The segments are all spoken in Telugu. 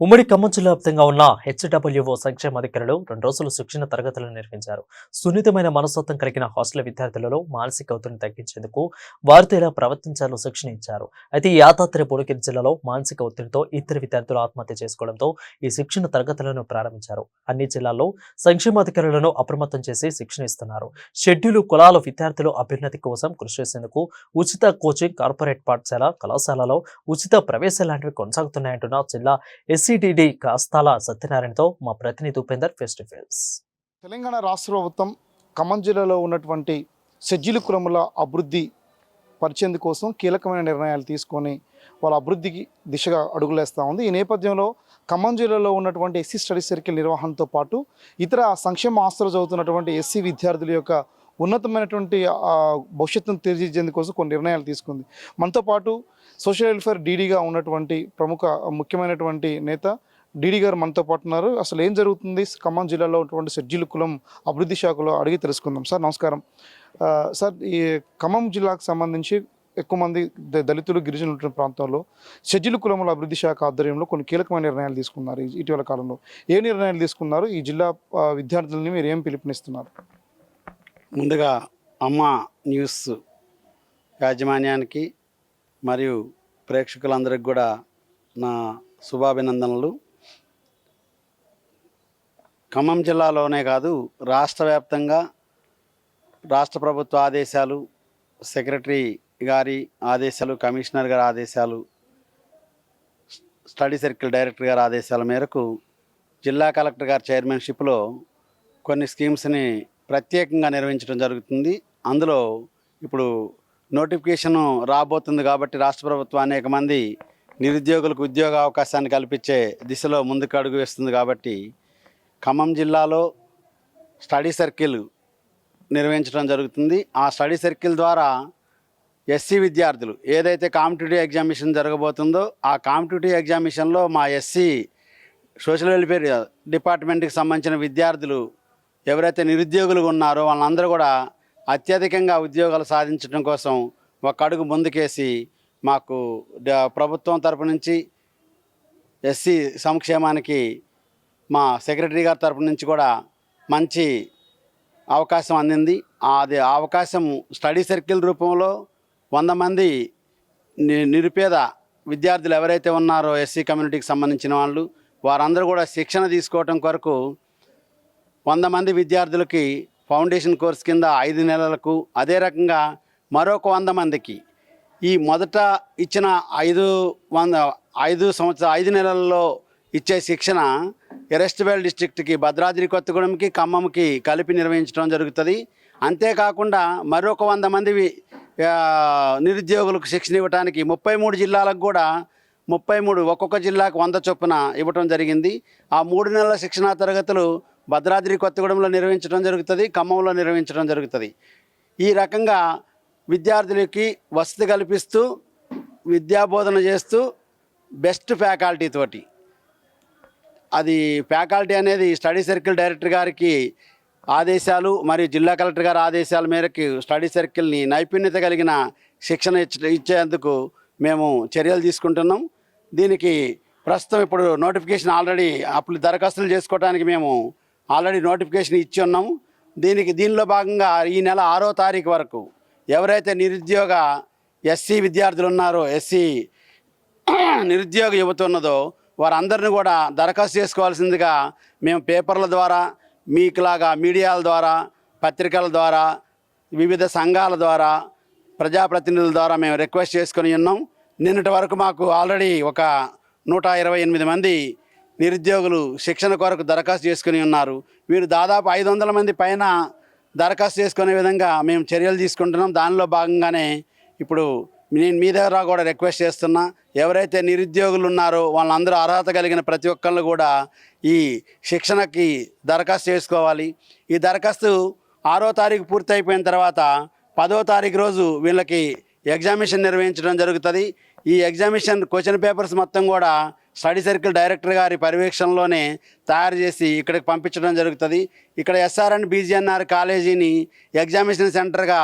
ఉమ్మడి ఖమ్మం జిల్లా వ్యాప్తంగా ఉన్న హెచ్డబ్ల్యూఓ సంక్షేమాధికారులు 2 రోజులు శిక్షణ తరగతులను నిర్వహించారు. సున్నితమైన మనస్తత్వం కలిగిన హాస్టల్ విద్యార్థులలో మానసిక ఒత్తిడిని తగ్గించేందుకు వారితో ఎలా ప్రవర్తించాలో శిక్షణ ఇచ్చారు. అయితే ఈ యాదాద్రి భువనగిరి జిల్లాలో మానసిక ఒత్తిడితో ఇద్దరు విద్యార్థులు ఆత్మహత్య చేసుకోవడంతో ఈ శిక్షణ తరగతులను ప్రారంభించారు. అన్ని జిల్లాల్లో సంక్షేమాధికారులను అప్రమత్తం చేసి శిక్షణ ఇస్తున్నారు. షెడ్యూలు కులాల విద్యార్థుల అభ్యున్నతి కోసం కృషి చేసేందుకు ఉచిత కోచింగ్, కార్పొరేట్ పాఠశాల, కళాశాలలో ఉచిత ప్రవేశాలు లాంటివి కొనసాగుతున్నాయంటున్న జిల్లా ఎస్సీడీడీ కాస్తాల సత్యనారాయణతో మా ప్రతినిధి Upender face to face. Telangana రాష్ట్ర ప్రభుత్వం ఖమ్మం జిల్లాలో ఉన్నటువంటి షెడ్యూల్ కులముల అభివృద్ధి పరిచేందు కోసం కీలకమైన నిర్ణయాలు తీసుకొని వాళ్ళ అభివృద్ధికి దిశగా అడుగులేస్తూ ఉంది. ఈ నేపథ్యంలో ఖమ్మం జిల్లాలో ఉన్నటువంటి ఎస్సీ స్టడీ సర్కిల్ నిర్వహణతో పాటు ఇతర సంక్షేమ ఆస్తులు చదువుతున్నటువంటి ఎస్సీ విద్యార్థుల యొక్క ఉన్నతమైనటువంటి భవిష్యత్తును తీర్చిదిద్దేందుకోసం కొన్ని నిర్ణయాలు తీసుకుంది. మనతో పాటు సోషల్ వెల్ఫేర్ డీడీగా ఉన్నటువంటి ప్రముఖ ముఖ్యమైనటువంటి నేత డీడీ గారు మనతో పాటు ఉన్నారు. అసలు ఏం జరుగుతుంది ఖమ్మం జిల్లాలో ఉన్నటువంటి షెడ్యూల్ కులం అభివృద్ధి శాఖలో అడిగి తెలుసుకుందాం. సార్ నమస్కారం. సార్, ఈ ఖమ్మం జిల్లాకు సంబంధించి ఎక్కువ మంది దళితులు, గిరిజనులు ఉంటున్న ప్రాంతంలో షెడ్యూల్ కులముల అభివృద్ధి శాఖ ఆధ్వర్యంలో కొన్ని కీలకమైన నిర్ణయాలు తీసుకున్నారు. ఇటీవల కాలంలో ఏ నిర్ణయాలు తీసుకున్నారు? ఈ జిల్లా విద్యార్థులని మీరు ఏం పిలుపునిస్తున్నారు? ముందుగా అమ్మ న్యూస్ యాజమాన్యానికి మరియు ప్రేక్షకులందరికీ కూడా నా శుభాభినందనలు. ఖమ్మం జిల్లాలోనే కాదు, రాష్ట్ర వ్యాప్తంగా రాష్ట్ర ప్రభుత్వ ఆదేశాలు, సెక్రటరీ గారి ఆదేశాలు, కమిషనర్ గారి ఆదేశాలు, స్టడీ సర్కిల్ డైరెక్టర్ గారి ఆదేశాల మేరకు జిల్లా కలెక్టర్ గారి చైర్మన్షిప్లో కొన్ని స్కీమ్స్ని ప్రత్యేకంగా నిర్వహించడం జరుగుతుంది. అందులో ఇప్పుడు నోటిఫికేషన్ రాబోతుంది కాబట్టి రాష్ట్ర ప్రభుత్వం అనేక మంది నిరుద్యోగులకు ఉద్యోగ అవకాశాన్ని కల్పించే దిశలో ముందుకు అడుగు వేస్తుంది. కాబట్టి ఖమ్మం జిల్లాలో స్టడీ సర్కిల్ నిర్వహించడం జరుగుతుంది. ఆ స్టడీ సర్కిల్ ద్వారా ఎస్సీ విద్యార్థులు ఏదైతే కాంపిటేటివ్ ఎగ్జామినేషన్ జరగబోతుందో ఆ కాంపిటేటివ్ ఎగ్జామినేషన్లో మా ఎస్సీ సోషల్ వెల్ఫేర్ డిపార్ట్మెంట్కి సంబంధించిన విద్యార్థులు ఎవరైతే నిరుద్యోగులు ఉన్నారో వాళ్ళందరూ కూడా అత్యధికంగా ఉద్యోగాలు సాధించడం కోసం ఒక అడుగు ముందుకేసి మాకు ప్రభుత్వం తరపు నుంచి ఎస్సీ సంక్షేమానికి మా సెక్రటరీ గారి తరపు నుంచి కూడా మంచి అవకాశం అందింది. అది అవకాశం స్టడీ సర్కిల్ రూపంలో 100 మంది నిరుపేద విద్యార్థులు ఎవరైతే ఉన్నారో ఎస్సీ కమ్యూనిటీకి సంబంధించిన వాళ్ళు వారందరూ కూడా శిక్షణ తీసుకోవటం కొరకు 100 మంది విద్యార్థులకి ఫౌండేషన్ కోర్స్ కింద 5 నెలలకు, అదే రకంగా మరొక 100 మందికి ఈ మొదట ఇచ్చిన 5 నెలల్లో ఇచ్చే శిక్షణ ఎరెస్ట్వేల్ డిస్ట్రిక్ట్కి, భద్రాద్రి కొత్తగూడెంకి, ఖమ్మంకి కలిపి నిర్వహించడం జరుగుతుంది. అంతేకాకుండా మరొక 100 మంది నిరుద్యోగులకు శిక్షణ ఇవ్వడానికి 33 జిల్లాలకు కూడా 33 ఒక్కొక్క జిల్లాకు 100 చొప్పున ఇవ్వటం జరిగింది. ఆ 3 నెలల శిక్షణా తరగతులు భద్రాద్రి కొత్తగూడెంలో నిర్వహించడం జరుగుతుంది, ఖమ్మంలో నిర్వహించడం జరుగుతుంది. ఈ రకంగా విద్యార్థులకి వసతి కల్పిస్తూ విద్యాబోధన చేస్తూ బెస్ట్ ఫ్యాకల్టీ తోటి, అది ఫ్యాకల్టీ అనేది స్టడీ సర్కిల్ డైరెక్టర్ గారికి ఆదేశాలు మరియు జిల్లా కలెక్టర్ గారి ఆదేశాల మేరకు స్టడీ సర్కిల్ని నైపుణ్యత కలిగిన శిక్షణ ఇచ్చేందుకు మేము చర్యలు తీసుకుంటున్నాం. దీనికి ప్రస్తుతం ఇప్పుడు నోటిఫికేషన్ ఆల్రెడీ దరఖాస్తులు చేసుకోవడానికి మేము ఆల్రెడీ నోటిఫికేషన్ ఇచ్చి ఉన్నాము. దీనిలో భాగంగా ఈ నెల 6వ తారీఖు వరకు ఎవరైతే నిరుద్యోగ ఎస్సీ విద్యార్థులు ఉన్నారో, ఎస్సీ నిరుద్యోగ యువత ఉన్నదో వారందరిని కూడా దరఖాస్తు చేసుకోవాల్సిందిగా మేము పేపర్ల ద్వారా, మీకులాగా మీడియాల ద్వారా, పత్రికల ద్వారా, వివిధ సంఘాల ద్వారా, ప్రజాప్రతినిధుల ద్వారా మేము రిక్వెస్ట్ చేసుకొని ఉన్నాం. నిన్నటి వరకు మాకు ఆల్రెడీ ఒక 128 మంది నిరుద్యోగులు శిక్షణ కొరకు దరఖాస్తు చేసుకుని ఉన్నారు. వీరు దాదాపు 500 మంది పైన దరఖాస్తు చేసుకునే విధంగా మేము చర్యలు తీసుకుంటున్నాం. దానిలో భాగంగానే ఇప్పుడు నేను మీ దగ్గర కూడా రిక్వెస్ట్ చేస్తున్నా, ఎవరైతే నిరుద్యోగులు ఉన్నారో వాళ్ళందరూ అర్హత కలిగిన ప్రతి ఒక్కళ్ళు కూడా ఈ శిక్షణకి దరఖాస్తు చేసుకోవాలి. ఈ దరఖాస్తు 6వ తారీఖు పూర్తి అయిపోయిన తర్వాత 10వ తారీఖు రోజు వీళ్ళకి ఎగ్జామినేషన్ నిర్వహించడం జరుగుతుంది. ఈ ఎగ్జామినేషన్ క్వశ్చన్ పేపర్స్ మొత్తం కూడా స్టడీ సర్కిల్ డైరెక్టర్ గారి పర్యవేక్షణలోనే తయారు చేసి ఇక్కడికి పంపించడం జరుగుతుంది. ఇక్కడ ఎస్ఆర్ఎన్ బీజీఎన్ఆర్ కాలేజీని ఎగ్జామినేషన్ సెంటర్గా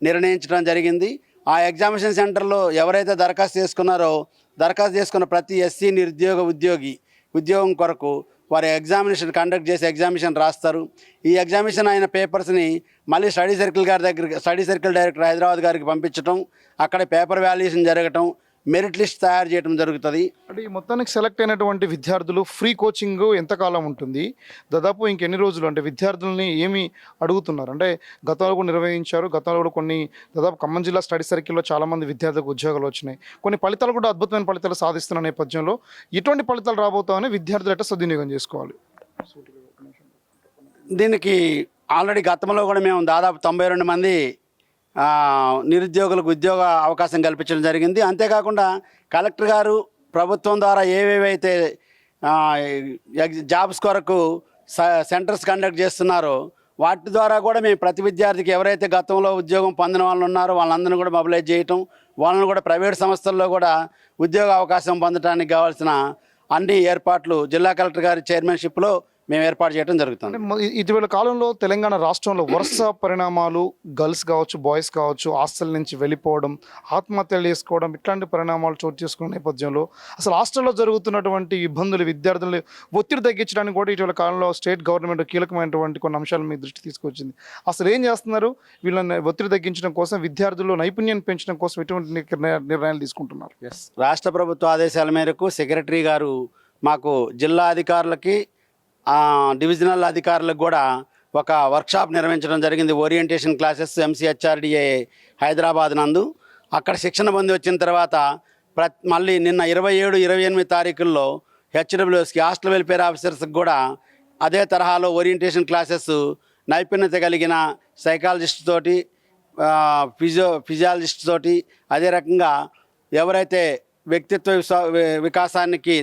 నిర్ణయించడం జరిగింది. ఆ ఎగ్జామినేషన్ సెంటర్లో ఎవరైతే దరఖాస్తు చేసుకున్నారో దరఖాస్తు చేసుకున్న ప్రతి ఎస్సీ నిరుద్యోగ ఉద్యోగి ఉద్యోగం కొరకు వారు ఎగ్జామినేషన్ కండక్ట్ చేసి ఎగ్జామినేషన్ రాస్తారు. ఈ ఎగ్జామినేషన్ అయిన పేపర్స్ని మళ్ళీ స్టడీ సర్కిల్ డైరెక్టర్ హైదరాబాద్ గారికి పంపించడం, అక్కడ పేపర్ వాల్యుయేషన్ జరగటం, మెరిట్ లిస్ట్ తయారు చేయడం జరుగుతుంది. అంటే ఈ మొత్తానికి సెలెక్ట్ అయినటువంటి విద్యార్థులు ఫ్రీ కోచింగ్ ఎంతకాలం ఉంటుంది, దాదాపు ఇంకెన్ని రోజులు, అంటే విద్యార్థులని ఏమి అడుగుతున్నారు? అంటే గతంలో కూడా నిర్వహించారు, గతంలో కూడా కొన్ని దాదాపు ఖమ్మం జిల్లా స్టడీ సర్కిల్లో చాలామంది విద్యార్థులకు ఉద్యోగాలు వచ్చినాయి, కొన్ని ఫలితాలు కూడా అద్భుతమైన ఫలితాలు సాధిస్తున్న నేపథ్యంలో ఎటువంటి ఫలితాలు రాబోతామని విద్యార్థులు ఎట్లా సద్వినియోగం చేసుకోవాలి? దీనికి ఆల్రెడీ గతంలో కూడా మేము దాదాపు 92 మంది నిరుద్యోగులకు ఉద్యోగ అవకాశం కల్పించడం జరిగింది. అంతేకాకుండా కలెక్టర్ గారు ప్రభుత్వం ద్వారా ఏవేవైతే జాబ్స్ కొరకు సెంటర్స్ కండక్ట్ చేస్తున్నారో వాటి ద్వారా కూడా మేము ప్రతి విద్యార్థికి ఎవరైతే గతంలో ఉద్యోగం పొందిన వాళ్ళు ఉన్నారో వాళ్ళందరినీ కూడా మొబిలైజ్ చేయటం, వాళ్ళని కూడా ప్రైవేట్ సంస్థల్లో కూడా ఉద్యోగ అవకాశం పొందడానికి కావాల్సిన అన్ని ఏర్పాట్లు జిల్లా కలెక్టర్ గారి చైర్మన్షిప్లో మేము ఏర్పాటు చేయడం జరుగుతుంది. ఇటీవల కాలంలో తెలంగాణ రాష్ట్రంలో వరుస పరిణామాలు, గర్ల్స్ కావచ్చు, బాయ్స్ కావచ్చు, హాస్టల్ నుంచి వెళ్ళిపోవడం, ఆత్మహత్యలు చేసుకోవడం, ఇట్లాంటి పరిణామాలు చోటు చేసుకున్న నేపథ్యంలో అసలు హాస్టల్లో జరుగుతున్నటువంటి ఇబ్బందులు, విద్యార్థులు ఒత్తిడి తగ్గించడానికి కూడా ఇటీవల కాలంలో స్టేట్ గవర్నమెంట్ కీలకమైనటువంటి కొన్ని అంశాలు మీ దృష్టి తీసుకొచ్చింది. అసలు ఏం చేస్తున్నారు? వీళ్ళని ఒత్తిడి తగ్గించడం కోసం, విద్యార్థుల్లో నైపుణ్యాన్ని పెంచడం కోసం ఎటువంటి నిర్ణయాలు తీసుకుంటున్నారు? రాష్ట్ర ప్రభుత్వ ఆదేశాల మేరకు సెక్రటరీ గారు మాకు జిల్లా అధికారులకి, డివిజనల్ అధికారులకు కూడా ఒక వర్క్షాప్ నిర్వహించడం జరిగింది. ఓరియంటేషన్ క్లాసెస్ MCHRDA హైదరాబాద్ నందు. అక్కడ శిక్షణ పొంది వచ్చిన తర్వాత మళ్ళీ నిన్న 27, 28 తారీఖుల్లో HWSకి హాస్టల్ వెల్ఫేర్ ఆఫీసర్స్కి కూడా అదే తరహాలో ఓరియంటేషన్ క్లాసెస్ నైపుణ్యత కలిగిన సైకాలజిస్ట్ తోటి, ఫిజియాలజిస్ట్ తోటి, అదే రకంగా ఎవరైతే వ్యక్తిత్వ వికాసానికి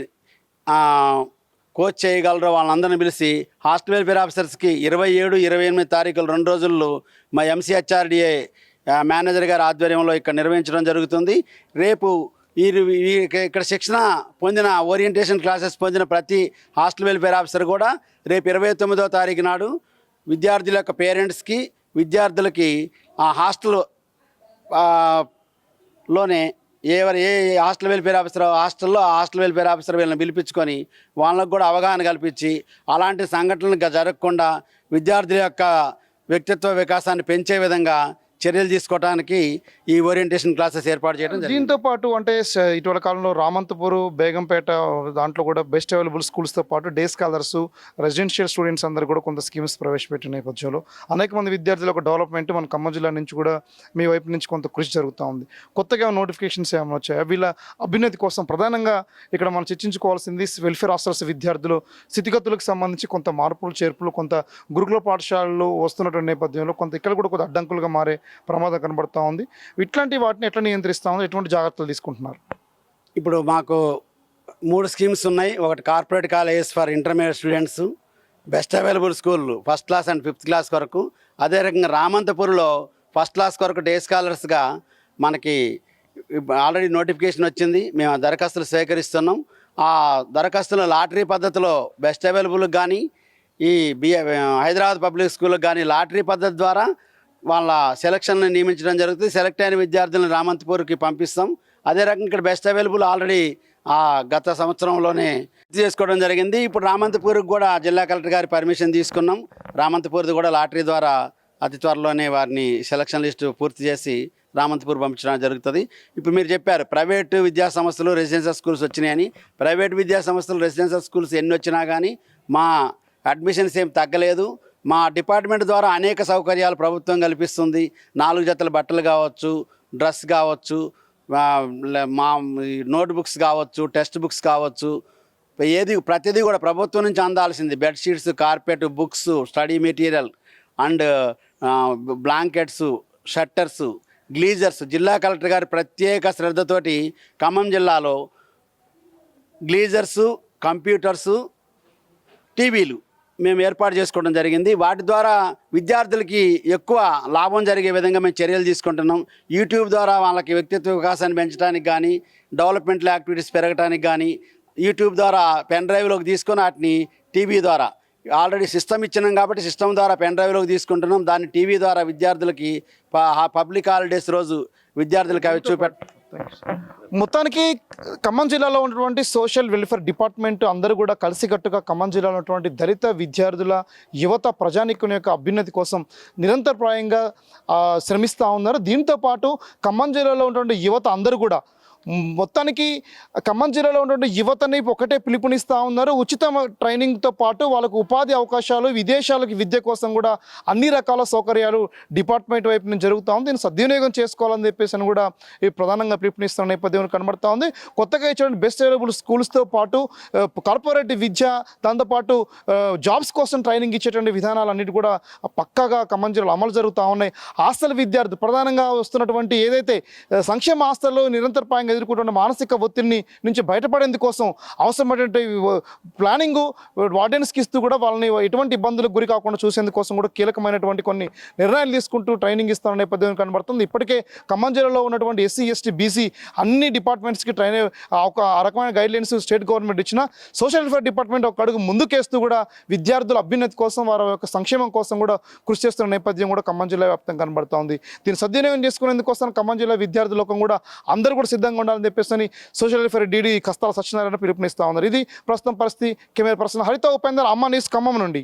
కోచ్ చేయగలరో వాళ్ళందరినీ పిలిచి హాస్టల్ వెల్ఫేర్ ఆఫీసర్స్కి 27, 28 తారీఖులు 2 రోజుల్లో మా MCHRDA మేనేజర్ గారి ఆధ్వర్యంలో ఇక్కడ నిర్వహించడం జరుగుతుంది. రేపు ఇక్కడ శిక్షణ పొందిన ఓరియంటేషన్ క్లాసెస్ పొందిన ప్రతి హాస్టల్ వెల్ఫేర్ ఆఫీసర్ కూడా రేపు 29వ తారీఖు నాడు విద్యార్థుల యొక్క పేరెంట్స్కి, విద్యార్థులకి ఆ హాస్టల్లోనే ఏ hostel welfare officer hostel welfare officer వీళ్ళని పిలిపించుకొని వాళ్ళకు కూడా అవగాహన కల్పించి అలాంటి సంఘటనలు జరగకుండా విద్యార్థుల యొక్క వ్యక్తిత్వ వికాసాన్ని పెంచే విధంగా చర్యలు తీసుకోవడానికి ఈ ఓరియంటేషన్ క్లాసెస్ ఏర్పాటు చేయడం. దీంతో పాటు అంటే ఇటీవల కాలంలో రామంతపూర్, బేగంపేట దాంట్లో కూడా బెస్ట్ అవైలబుల్ స్కూల్స్తో పాటు డే స్కాలర్స్, రెసిడెన్షియల్ స్టూడెంట్స్ అందరూ కూడా కొంత స్కీమ్స్ ప్రవేశపెట్టిన నేపథ్యంలో అనేక మంది విద్యార్థుల యొక్క డెవలప్మెంట్ మన ఖమ్మం జిల్లా నుంచి కూడా మీ వైపు నుంచి కొంత కృషి జరుగుతూ ఉంది. కొత్తగా నోటిఫికేషన్స్ ఏమైనా వచ్చాయా? వీళ్ళ అభ్యున్నతి కోసం ప్రధానంగా ఇక్కడ మనం చర్చించుకోవాల్సింది వెల్ఫేర్ హాస్టల్స్ విద్యార్థులు స్థితిగతులకు సంబంధించి కొంత మార్పులు, చేర్పులు, కొంత గురుకుల పాఠశాలలు వస్తున్నటువంటి నేపథ్యంలో కొంత ఇక్కడ కూడా కొంత అడ్డంకులుగా మారే ప్రమాదం కనబడుతూ ఉంది. ఇట్లాంటి వాటిని ఎట్లా నియంత్రిస్తూ ఉంది, ఎటువంటి జాగ్రత్తలు తీసుకుంటున్నారు? ఇప్పుడు మాకు 3 స్కీమ్స్ ఉన్నాయి. ఒకటి corporate colleges for intermediate students, best available school 1st class and 5th class వరకు, అదే రకంగా రామంతపూర్లో 1st క్లాస్ వరకు డే స్కాలర్స్గా మనకి ఆల్రెడీ నోటిఫికేషన్ వచ్చింది. మేము ఆ దరఖాస్తులు స్వీకరిస్తున్నాం. ఆ దరఖాస్తుల లాటరీ పద్ధతిలో బెస్ట్ అవైలబుల్కి కానీ, ఈ హైదరాబాద్ పబ్లిక్ స్కూల్కి కానీ లాటరీ పద్ధతి ద్వారా వాళ్ళ సెలక్షన్ని నియమించడం జరుగుతుంది. సెలెక్ట్ అయిన విద్యార్థులను రామంతపూర్కి పంపిస్తాం. అదే రకంగా ఇక్కడ బెస్ట్ అవైలబుల్ ఆల్రెడీ గత సంవత్సరంలోనే చేసుకోవడం జరిగింది. ఇప్పుడు రామంతపూర్కి కూడా జిల్లా కలెక్టర్ గారి పర్మిషన్ తీసుకున్నాం. రామంతపూర్ది కూడా లాటరీ ద్వారా అతి త్వరలోనే వారిని సెలక్షన్ లిస్టు పూర్తి చేసి రామంతపూర్ పంపించడం జరుగుతుంది. ఇప్పుడు మీరు చెప్పారు ప్రైవేటు విద్యా సంస్థలు, రెసిడెన్షియల్ స్కూల్స్ వచ్చినాయని. ప్రైవేట్ విద్యా సంస్థలు, రెసిడెన్షియల్ స్కూల్స్ ఎన్ని వచ్చినా కానీ మా అడ్మిషన్స్ ఏం తగ్గలేదు. మా డిపార్ట్మెంట్ ద్వారా అనేక సౌకర్యాలు ప్రభుత్వం కల్పిస్తుంది. 4 జతల బట్టలు కావచ్చు, డ్రెస్ కావచ్చు, మా నోట్బుక్స్ కావచ్చు, టెక్స్ట్ బుక్స్ కావచ్చు, ప్రతిదీ కూడా ప్రభుత్వం నుంచి అందాల్సింది. Bedsheets, carpet, books, study material and blankets, shutters, geysers. జిల్లా కలెక్టర్ గారి ప్రత్యేక శ్రద్ధతోటి ఖమ్మం జిల్లాలో గ్లీజర్సు, కంప్యూటర్సు, టీవీలు మేము ఏర్పాటు చేసుకోవడం జరిగింది. వాటి ద్వారా విద్యార్థులకి ఎక్కువ లాభం జరిగే విధంగా మేము చర్యలు తీసుకుంటున్నాం. యూట్యూబ్ ద్వారా వాళ్ళకి వ్యక్తిత్వ వికాసాన్ని పెంచడానికి కానీ, డెవలప్మెంటల్ యాక్టివిటీస్ పెరగడానికి కానీ యూట్యూబ్ ద్వారా పెన్ డ్రైవ్లోకి తీసుకొని వాటిని టీవీ ద్వారా ఆల్రెడీ సిస్టమ్ ఇచ్చినాం కాబట్టి సిస్టమ్ ద్వారా పెన్ డ్రైవ్లోకి తీసుకుంటున్నాం. దాన్ని టీవీ ద్వారా విద్యార్థులకి పబ్లిక్ హాలిడేస్ రోజు విద్యార్థులకి అవి మొత్తానికి ఖమ్మం జిల్లాలో ఉన్నటువంటి సోషల్ వెల్ఫేర్ డిపార్ట్మెంట్ అందరూ కూడా కలిసికట్టుగా ఖమ్మం జిల్లాలో ఉన్నటువంటి దళిత విద్యార్థుల యువత ప్రజానీకుని యొక్క అభ్యున్నతి కోసం నిరంతరప్రాయంగా శ్రమిస్తూ ఉన్నారు. దీంతో పాటు ఖమ్మం జిల్లాలో ఉన్నటువంటి యువత అందరూ కూడా మొత్తానికి ఖమ్మం జిల్లాలో ఉన్నటువంటి యువతని ఒకటే పిలుపునిస్తూ ఉన్నారు. ఉచిత ట్రైనింగ్తో పాటు వాళ్ళకు ఉపాధి అవకాశాలు, విదేశాలకు విద్య కోసం కూడా అన్ని రకాల సౌకర్యాలు డిపార్ట్మెంట్ వైపు నుంచి జరుగుతూ ఉంది. దీన్ని సద్వినియోగం చేసుకోవాలని చెప్పేసి అని కూడా ఈ ప్రధానంగా పిలుపునిస్తున్న నేపథ్యం కనబడుతూ ఉంది. కొత్తగా ఇచ్చిన బెస్ట్ అవైలబుల్ స్కూల్స్తో పాటు కార్పొరేట్ విద్య, దాంతోపాటు జాబ్స్ కోసం ట్రైనింగ్ ఇచ్చేటువంటి విధానాలన్నిటి కూడా పక్కాగా ఖమ్మం జిల్లాలో అమలు జరుగుతూ ఉన్నాయి. హాస్టల్ విద్యార్థులు ప్రధానంగా వస్తున్నటువంటి ఏదైతే సంక్షేమ హాస్టల్లో నిరంతరపాయంగా ఎదుర్కొంటున్న మానసిక ఒత్తిడిని నుంచి బయటపడేందుకోసం అవసరమైనటువంటి ప్లానింగ్ వార్డెన్స్కి ఇస్తూ కూడా వాళ్ళని ఎటువంటి ఇబ్బందులకు గురి కాకుండా చూసేందుకోసం కూడా కీలకమైనటువంటి కొన్ని నిర్ణయాలు తీసుకుంటూ ట్రైనింగ్ ఇస్తున్న నేపథ్యం కనబడుతుంది. ఇప్పటికే ఖమ్మం జిల్లాలో ఉన్నటువంటి ఎస్సీ, ఎస్టీ, బీసీ అన్ని డిపార్ట్మెంట్స్కి ఒక రకమైన గైడ్లైన్స్ స్టేట్ గవర్నమెంట్ ఇచ్చిన సోషల్ వెల్ఫేర్ డిపార్ట్మెంట్ ఒక అడుగు ముందుకేస్తూ కూడా విద్యార్థుల అభ్యున్నతి కోసం, వారి యొక్క సంక్షేమం కోసం కూడా కృషి చేస్తున్న నేపథ్యం కూడా ఖమ్మం జిల్లా వ్యాప్తంగా కనబడుతోంది. దీన్ని సద్వినియోగం చేసుకునేందుకోసం ఖమ్మం జిల్లా విద్యార్థుల లోకం కూడా అందరూ కూడా సిద్ధంగా ఉండాలని చెప్పేసి social welfare DD Kastala Satyanarayana పిలుపునిస్తా ఉన్నారు. ఇది ప్రస్తుతం పరిస్థితి. కెమెరా పర్సన్ హరిత ఉపేందర్, అమ్మ న్యూస్ ఖమ్మం నుండి.